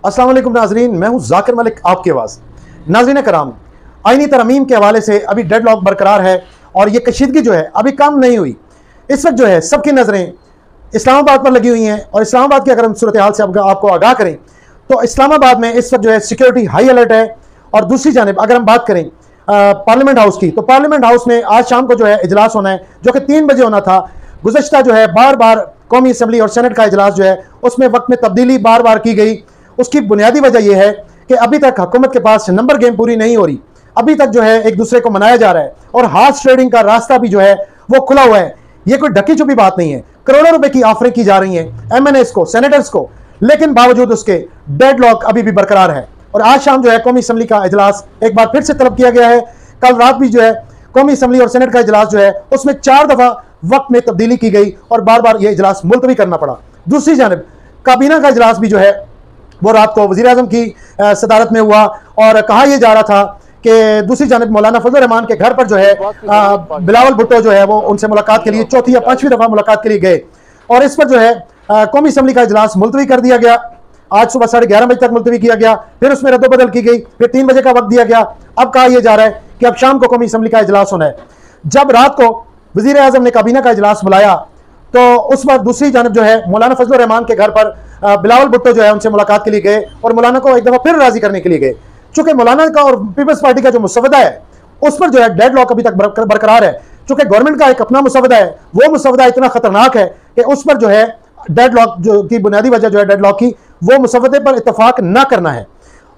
अस्सलाम वालेकुम नाजरीन, मैं हूं जाकिर मलिक, आपकी आवाज़। नाजरीन कराम, आईनी तरमीम के हवाले से अभी डेडलॉक बरकरार है और ये कशीदगी जो है अभी कम नहीं हुई। इस वक्त जो है सबकी नज़रें इस्लामाबाद पर लगी हुई हैं और इस्लामाबाद की अगर हम सूरत हाल से आपको आगाह करें तो इस्लामाबाद में इस वक्त जो है सिक्योरिटी हाई अलर्ट है। और दूसरी जानिब अगर हम बात करें पार्लियामेंट हाउस की, तो पार्लियामेंट हाउस में आज शाम को जो है इजलास होना है जो कि 3 बजे होना था। गुज़श्ता जो है बार बार कौमी असम्बली और सेनेट का इजलास जो है उसमें वक्त में तब्दीली बार बार की गई। उसकी बुनियादी वजह यह है कि अभी तक हुकूमत के पास नंबर गेम पूरी नहीं हो रही। अभी तक जो है एक दूसरे को मनाया जा रहा है और हार्स ट्रेडिंग का रास्ता भी जो है वो खुला हुआ है। ये कोई ढकी छुपी बात नहीं है। करोड़ों रुपए की ऑफरें की जा रही हैं एमएनएस को, सेनेटर्स को, लेकिन बावजूद उसके डेडलॉक अभी भी बरकरार है। और आज शाम जो है कौमी असम्बली का इजलास एक बार फिर से तलब किया गया है। कल रात भी जो है कौमी असम्बली और सेनेट का इजलास जो है उसमें 4 दफा वक्त में तब्दीली की गई और बार बार यह इजलास मुलतवी करना पड़ा। दूसरी जानिब काबीना का इजलास भी जो है वो रात को वज़ीर आज़म की सदारत में हुआ और कहा यह जा रहा था कि दूसरी जानिब मौलाना फजल रहमान के घर पर जो है बिलावल भुट्टो जो है वो उनसे मुलाकात के लिए 4थी या 5वीं दफा मुलाकात के लिए गए और इस पर जो है कौमी असम्बली का इजलास मुलतवी कर दिया गया। आज सुबह 11:30 बजे तक मुलतवी किया गया, फिर उसमें रद्दोबदल की गई, फिर 3 बजे का वक्त दिया गया। अब कहा यह जा रहा है कि अब शाम को कौमी असम्बली का इजलास होना है। जब रात को वज़ीर आज़म ने काबीना का इजलास बुलाया तो उस वक्त दूसरी जानब जो है मौलाना फजल रहमान के घर पर बिलावल भुट्टो जो है उनसे मुलाकात के लिए गए और मौलाना को एक दफ़ा फिर राजी करने के लिए गए। चूंकि मौलाना का और पीपल्स पार्टी का जो मुसवदा है उस पर जो है डेडलॉक अभी तक बरकरार है। चूंकि गवर्नमेंट का एक अपना मुसवदा है, वो मुसवदा इतना खतरनाक है कि उस पर जो है डेडलॉक जो की बुनियादी वजह जो है डेडलॉक की, वो मुसवदे पर इतफाक न करना है।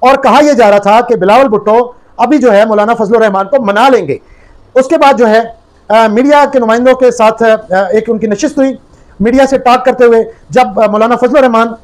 और कहा यह जा रहा था कि बिलावल भुट्टो अभी जो है मौलाना फजल रहमान को मना लेंगे। उसके बाद जो है मीडिया के नुमाइंदों के साथ एक उनकी नशिस्त हुई, मीडिया से टॉक करते हुए जब मौलाना फजल रहमान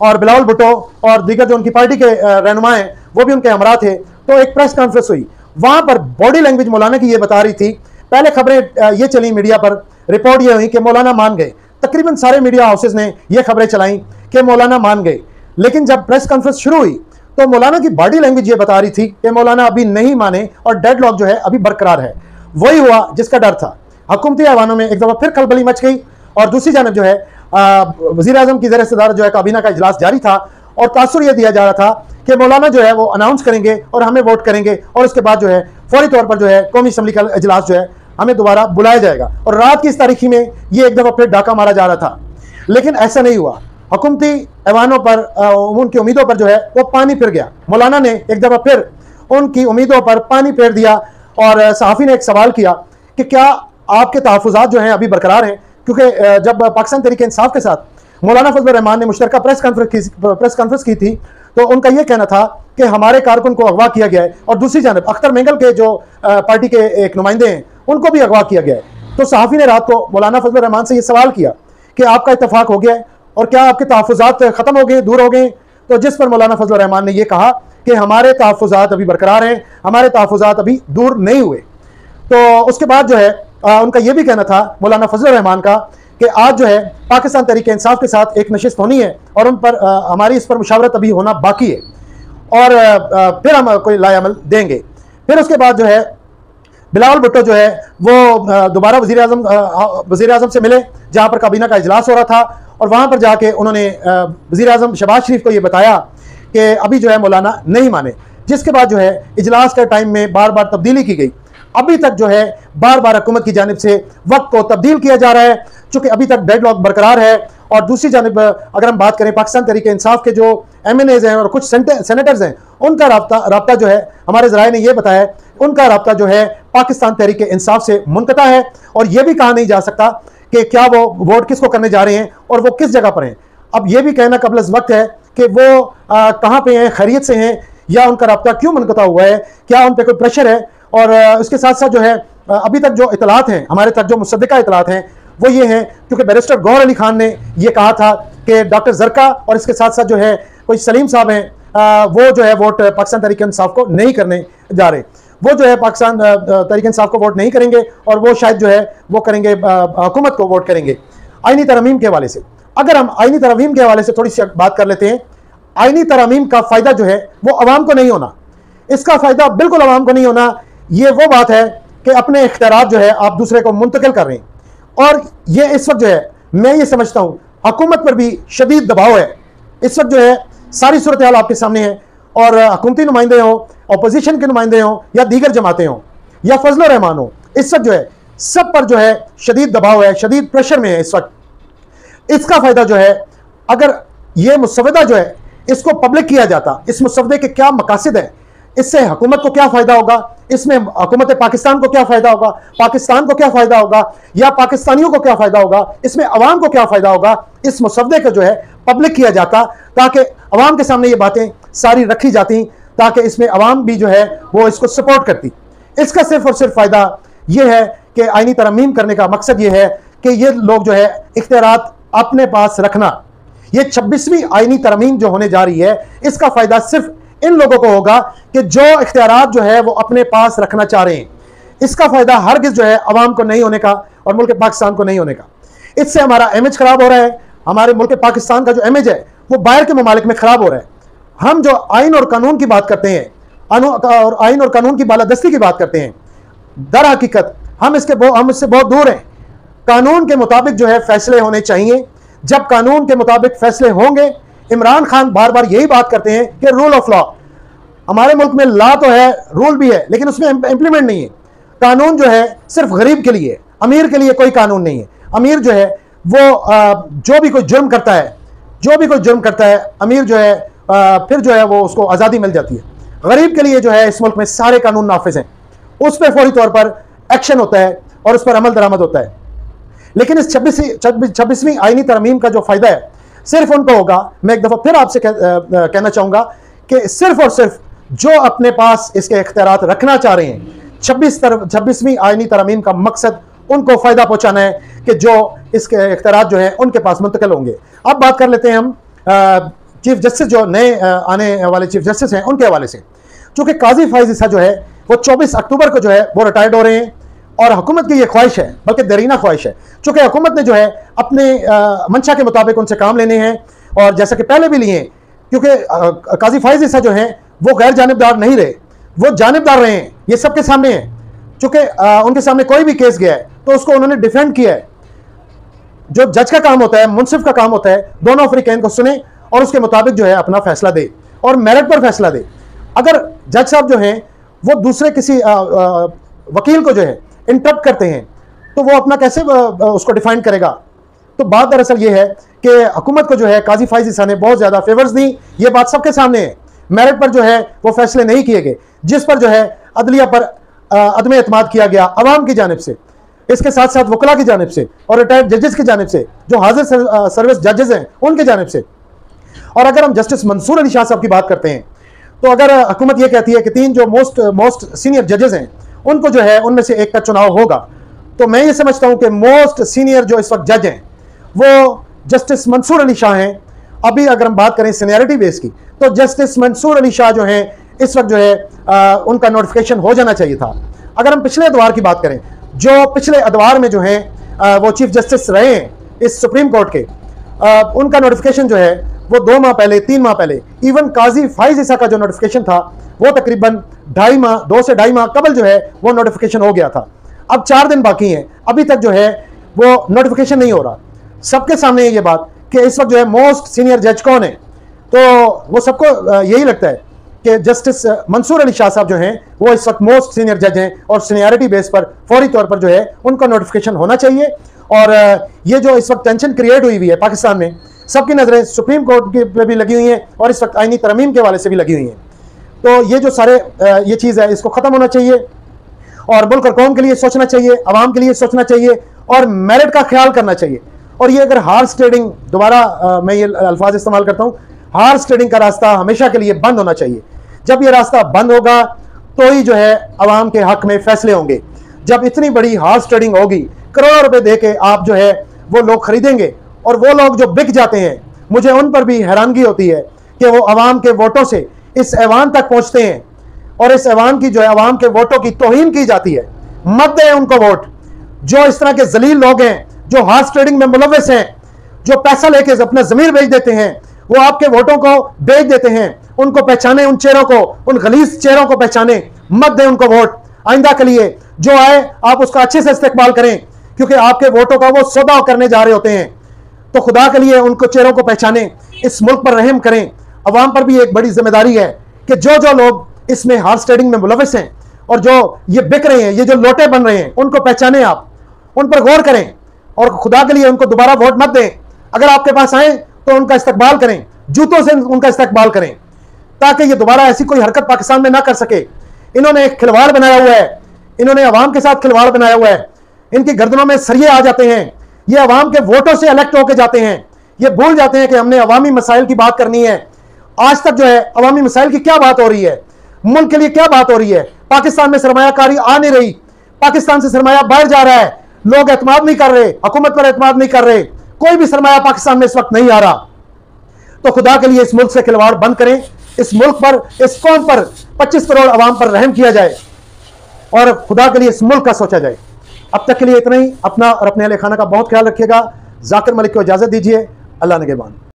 और बिलावल भुट्टो और दीगर जो उनकी पार्टी के रहनुमा हैं वो भी उनके हमरा थे, तो एक प्रेस कॉन्फ्रेंस हुई। वहां पर बॉडी लैंग्वेज मौलाना की ये बता रही थी। पहले खबरें ये चली मीडिया पर, रिपोर्ट ये हुई कि मौलाना मान गए। तकरीबन सारे मीडिया हाउसेज ने ये खबरें चलाई कि मौलाना मान गए, लेकिन जब प्रेस कॉन्फ्रेंस शुरू हुई तो मौलाना की बॉडी लैंग्वेज ये बता रही थी कि मौलाना अभी नहीं माने और डेडलॉक जो है अभी बरकरार है। वही हुआ जिसका डर था। हुकूमती ऐवानों में एक दफा फिर खलबली मच गई और दूसरी जानब जो है वज़ीर आज़म की ज़ेर सदारत जो है काबीना का इजलास जारी था और तासुर यह दिया जा रहा था कि मौलाना जो है वो अनाउंस करेंगे और हमें वोट करेंगे और उसके बाद जो है फौरी तौर पर जो है कौमी असम्बली का इजलास जो है हमें दोबारा बुलाया जाएगा। और रात की इस तारीखी में ये एक दफ़ा फिर डाका मारा जा रहा था, लेकिन ऐसा नहीं हुआ। हुकूमती ऐवानों पर उनकी उम्मीदों पर जो है वो पानी फिर गया। मौलाना ने एक दफ़ा फिर उनकी उम्मीदों पर पानी फेर दिया और सहाफ़ी ने एक सवाल किया कि क्या आपके तहफ़्फ़ुज़ात जो हैं अभी बरकरार हैं, क्योंकि जब पाकिस्तान तहरीक इंसाफ के साथ मौलाना फजल रहमान ने मुश्तरका प्रेस कॉन्फ्रेंस की थी तो उनका यह कहना था कि हमारे कारकुन को अगवा किया गया है और दूसरी जानब अख्तर मेंगल के जो पार्टी के एक नुमाइंदे हैं उनको भी अगवा किया गया है। तो सहाफ़ी ने रात को मौलाना फजल रहमान से ये सवाल किया कि आपका इत्तफाक हो गया है और क्या आपके तहफ़्फ़ुज़ात ख़त्म हो गए, दूर हो गए? तो जिस पर मौलाना फजल रहमान ने यह कहा कि हमारे तहफ़्फ़ुज़ात अभी बरकरार हैं, हमारे तहफ़्फ़ुज़ात अभी दूर नहीं हुए। तो उसके बाद जो है उनका यह भी कहना था मौलाना फजल रहमान का कि आज जो है पाकिस्तान तहरीक इंसाफ के साथ एक नशिस्त होनी है और उन पर हमारी इस पर मुशावरत अभी होना बाकी है और फिर हम कोई लाएअमल देंगे। फिर उसके बाद जो है बिलावल भुट्टो जो है वो दोबारा वज़ीर आज़म से मिले जहाँ पर काबीना का इजलास हो रहा था और वहाँ पर जाके उन्होंने वज़ीर आज़म शहबाज शरीफ को ये बताया कि अभी जो है मौलाना नहीं माने। जिसके बाद जो है इजलास के टाइम में बार बार तब्दीली की गई। अभी तक जो है बार बार हुकूमत की जानिब से वक्त को तब्दील किया जा रहा है, चूँकि अभी तक डेडलॉक बरकरार है। और दूसरी जानिब अगर हम बात करें पाकिस्तान तहरीक इंसाफ के जो MNAs हैं और कुछ सेनेटर्स हैं, उनका रब्ता जो है हमारे ज़राए ने यह बताया, उनका रब्ता जो है पाकिस्तान तहरीक इंसाफ से मुनक़ता है और यह भी कहा नहीं जा सकता कि क्या वो वोट किसको करने जा रहे हैं और वो किस जगह पर हैं। अब यह भी कहना कबल वक्त है कि वो कहाँ पर हैं, खैरियत से हैं या उनका रब्ता क्यों मुनक़ता हुआ है, क्या उन पर कोई प्रेशर है। और उसके साथ साथ जो है अभी तक जो इतलात हैं हमारे तक, जो मुसद्दिका इतलात हैं वो ये हैं, क्योंकि बैरिस्टर गौहर अली खान ने ये कहा था कि डॉक्टर जरका और इसके साथ साथ जो है कोई सलीम साहब हैं वो जो है वोट पाकिस्तान तहरीक इंसाफ को नहीं करने जा रहे। वो जो है पाकिस्तान तहरीक इंसाफ को वोट नहीं करेंगे और वो शायद जो है वो करेंगे हुकूमत को वोट करेंगे। आईनी तरमीम के हवाले से अगर हम आईनी तरमीम के हवाले से थोड़ी सी बात कर लेते हैं। आईनी तरमीम का फ़ायदा जो है वो अवाम को नहीं होना, इसका फ़ायदा बिल्कुल अवाम को नहीं होना। ये वो बात है कि अपने इख्तियारात जो है आप दूसरे को मुंतकिल कर रहे हैं और ये इस वक्त जो है मैं ये समझता हूँ हुकूमत पर भी शदीद दबाव है। इस वक्त जो है सारी सूरत हाल आपके सामने है। और हुकूमती नुमाइंदे हो, अपोजिशन के नुमाइंदे हो, या दीगर जमातें हो, या फजल रहमान हो, इस वक्त जो है सब पर जो है शदीद दबाव है, शदीद प्रेशर में है इस वक्त। इसका फायदा जो है, अगर ये मुसवदा जो है इसको पब्लिक किया जाता, इस मुसवदे के क्या मकासद है, इससे हुकूमत को क्या फायदा होगा, इसमें हुकूमत पाकिस्तान को क्या फायदा होगा, पाकिस्तान को क्या फायदा होगा, या पाकिस्तानियों को क्या फायदा होगा, इसमें अवाम को क्या फायदा होगा, इस मुसवदे को जो है पब्लिक किया जाता, ताकि अवाम के सामने ये बातें सारी रखी जाती, ताकि इसमें अवाम भी जो है वो इसको सपोर्ट करती। इसका सिर्फ और सिर्फ फायदा ये है कि आईनी तरमीम करने का मकसद ये है कि ये लोग जो है इख्तियारात अपने पास रखना। ये 26वीं आईनी तरमीम जो होने जा रही है, इसका फायदा सिर्फ इन लोगों को होगा कि जो इख्तियारात जो है वो अपने पास रखना चाह रहे हैं। इसका फायदा हरगिज जो है अवाम को नहीं होने का और मुल्क पाकिस्तान को नहीं होने का। इससे हमारा इमेज खराब हो रहा है, हमारे मुल्क पाकिस्तान का जो इमेज है वो बाहर के ममालिक में खराब हो रहा है। हम जो आइन और कानून की बात करते हैं, और आइन और कानून की बालादस्ती की बात करते हैं, दर हकीकत हम इससे बहुत दूर हैं। कानून के मुताबिक जो है फैसले होने चाहिए। जब कानून के मुताबिक फैसले होंगे, इमरान खान बार बार यही बात करते हैं कि रूल ऑफ लॉ, हमारे मुल्क में लॉ तो है, रूल भी है, लेकिन उसमें इंप्लीमेंट नहीं है। कानून जो है सिर्फ गरीब के लिए, अमीर के लिए कोई कानून नहीं है। अमीर जो है वो जो भी कोई जुर्म करता है, अमीर जो है फिर जो है वो उसको आज़ादी मिल जाती है। गरीब के लिए जो है इस मुल्क में सारे कानून नाफिज हैं, उस पर फौरी तौर पर एक्शन होता है और उस पर अमल दरामद होता है। लेकिन इस 26वीं आईनी तरमीम का जो फायदा है सिर्फ उनको होगा। मैं एक दफ़ा फिर आपसे कहना चाहूँगा कि सिर्फ और सिर्फ जो अपने पास इसके इख्तियारात रखना चाह रहे हैं, 26वीं आईनी तरमीम का मकसद उनको फ़ायदा पहुँचाना है कि जो इसके इख्तियारात जो है उनके पास मुंतकिल होंगे। अब बात कर लेते हैं हम चीफ जस्टिस, जो नए आने वाले चीफ जस्टिस हैं उनके हवाले से। चूँकि काजी फाइज ईसा जो है वो 24 अक्टूबर को जो है वो रिटायर्ड हो रहे हैं, और हुकूमत की ये ख्वाहिश है, बल्कि देरीना ख्वाहिश है, चूँकि हुकूमत ने जो है अपने मंशा के मुताबिक उनसे काम लेने हैं, और जैसा कि पहले भी लिए हैं, क्योंकि काजी फाइज ईसा जो हैं वो गैर जानिबदार नहीं रहे, वो जानिबदार रहे हैं, ये सबके सामने है। चूँकि उनके सामने कोई भी केस गया है तो उसको उन्होंने डिफेंड किया है। जो जज का काम होता है, मुंसिफ का काम होता है, दोनों अफ्रीकैन को सुने और उसके मुताबिक जो है अपना फैसला दे, और मेरिट पर फैसला दे। अगर जज साहब जो हैं वो दूसरे किसी वकील को जो है इंटरप्ट करते हैं तो वो अपना कैसे उसको डिफाइन करेगा। तो बात दरअसल ये है कि हुकूमत को जो है काजी फाइज ईसा ने बहुत ज़्यादा फेवर्स दी, ये बात सबके सामने है। मेरिट पर जो है वो फैसले नहीं किए गए, जिस पर जो है अदलिया पर अदम एतमाद किया गया अवाम की जानिब से, इसके साथ साथ वकला की जानिब से, और रिटायर्ड जजेस की जानिब से, जो हाजिर सर्विस जजेस हैं उनकी जानिब से। और अगर हम जस्टिस मंसूर अली शाह साहब की बात करते हैं, तो अगर हुकूमत ये कहती है कि 3 जो मोस्ट सीनियर जजेस हैं उनको जो है उनमें से एक का चुनाव होगा, तो मैं ये समझता हूँ कि मोस्ट सीनियर जो इस वक्त जज हैं वो जस्टिस मंसूर अली शाह हैं। अभी अगर हम बात करें सीनियरिटी बेस की, तो जस्टिस मंसूर अली शाह जो हैं इस वक्त जो है उनका नोटिफिकेशन हो जाना चाहिए था। अगर हम पिछले अदवार की बात करें, जो पिछले अदवार में जो हैं वो चीफ जस्टिस रहे हैं इस सुप्रीम कोर्ट के, उनका नोटिफिकेशन जो है वो 2 माह पहले, 3 माह पहले, इवन काजी फाइज ईसा का जो नोटिफिकेशन था वो तकरीबन 2.5 माह, 2 से 2.5 माह कबल जो है वो नोटिफिकेशन हो गया था। अब 4 दिन बाकी हैं, अभी तक जो है वो नोटिफिकेशन नहीं हो रहा। सबके सामने ये बात कि इस वक्त जो है मोस्ट सीनियर जज कौन है, तो वो सबको यही लगता है कि जस्टिस मंसूर अली शाह साहब जो हैं वो इस वक्त मोस्ट सीनियर जज हैं, और सीनियरिटी बेस पर फौरी तौर पर जो है उनका नोटिफिकेशन होना चाहिए। और ये जो इस वक्त टेंशन क्रिएट हुई है पाकिस्तान में, सबकी नज़रें सुप्रीम कोर्ट के पे भी लगी हुई हैं और इस वक्त आईनी तरमीम के हवाले से भी लगी हुई हैं। तो ये जो सारे ये चीज़ है इसको ख़त्म होना चाहिए, और मुल्क और कौम के लिए सोचना चाहिए, आवाम के लिए सोचना चाहिए, और मेरिट का ख्याल करना चाहिए। और ये अगर हार्स ट्रेडिंग, दोबारा मैं ये अल्फाज इस्तेमाल करता हूँ, हार्स ट्रेडिंग का रास्ता हमेशा के लिए बंद होना चाहिए। जब ये रास्ता बंद होगा तो ही जो है आवाम के हक में फैसले होंगे। जब इतनी बड़ी हार्स ट्रेडिंग होगी, करोड़ों रुपए दे के आप जो है वो लोग खरीदेंगे, और वो लोग जो बिक जाते हैं, मुझे उन पर भी हैरानगी होती है कि वो आवाम के वोटों से इस ऐवान तक पहुंचते हैं, और इस ऐवान की जो है आवाम के वोटों की तौहीन की जाती है। मत दें उनको वोट। जो इस तरह के जलील लोग हैं, जो हार्स ट्रेडिंग में मुलव्वस हैं, जो पैसा लेके अपना ज़मीर बेच देते हैं, वो आपके वोटों को बेच देते हैं। उनको पहचाने, उन चेहरों को, उन गलीज चेहरों को पहचाने। मत दें उनको वोट। आइंदा के लिए जो आए आप उसका अच्छे से इस्तेमाल करें, क्योंकि आपके वोटों का वो सौदा करने जा रहे होते हैं। तो खुदा के लिए उनको चेहरों को पहचाने, इस मुल्क पर रहम करें, अवाम पर भी एक बड़ी जिम्मेदारी है कि जो जो लोग इसमें हॉर्स ट्रेडिंग में मुलविस हैं और जो ये बिक रहे हैं, ये जो लोटे बन रहे हैं, उनको पहचाने, आप उन पर गौर करें और खुदा के लिए उनको दोबारा वोट मत दें। अगर आपके पास आए तो उनका इस्तकबाल करें, जूतों से उनका इस्तकबाल करें, ताकि ये दोबारा ऐसी कोई हरकत पाकिस्तान में ना कर सके। इन्होंने एक खिलवाड़ बनाया हुआ है, इन्होंने अवाम के साथ खिलवाड़ बनाया हुआ है। इनकी गर्दनों में सरिये आ जाते हैं, ये अवाम के वोटों से इलेक्ट होकर जाते हैं, ये भूल जाते हैं कि हमने अवामी मसाइल की बात करनी है। आज तक जो है अवामी मसाइल की क्या बात हो रही है, मुल्क के लिए क्या बात हो रही है? पाकिस्तान में सरमायाकारी आ नहीं रही, पाकिस्तान से सरमाया बाहर जा रहा है, लोग एतमाद नहीं कर रहे, हुकूमत पर एतमाद नहीं कर रहे, कोई भी सरमाया पाकिस्तान में इस वक्त नहीं आ रहा। तो खुदा के लिए इस मुल्क से खिलवाड़ बंद करें, इस मुल्क पर, इस कौम पर, 25 करोड़ अवाम पर रहम किया जाए और खुदा के लिए इस मुल्क का सोचा जाए। अब तक के लिए इतना ही। अपना और अपने अहले खाना का बहुत ख्याल रखिएगा। जाकिर मलिक को इजाजत दीजिए। अल्लाह निगहबान।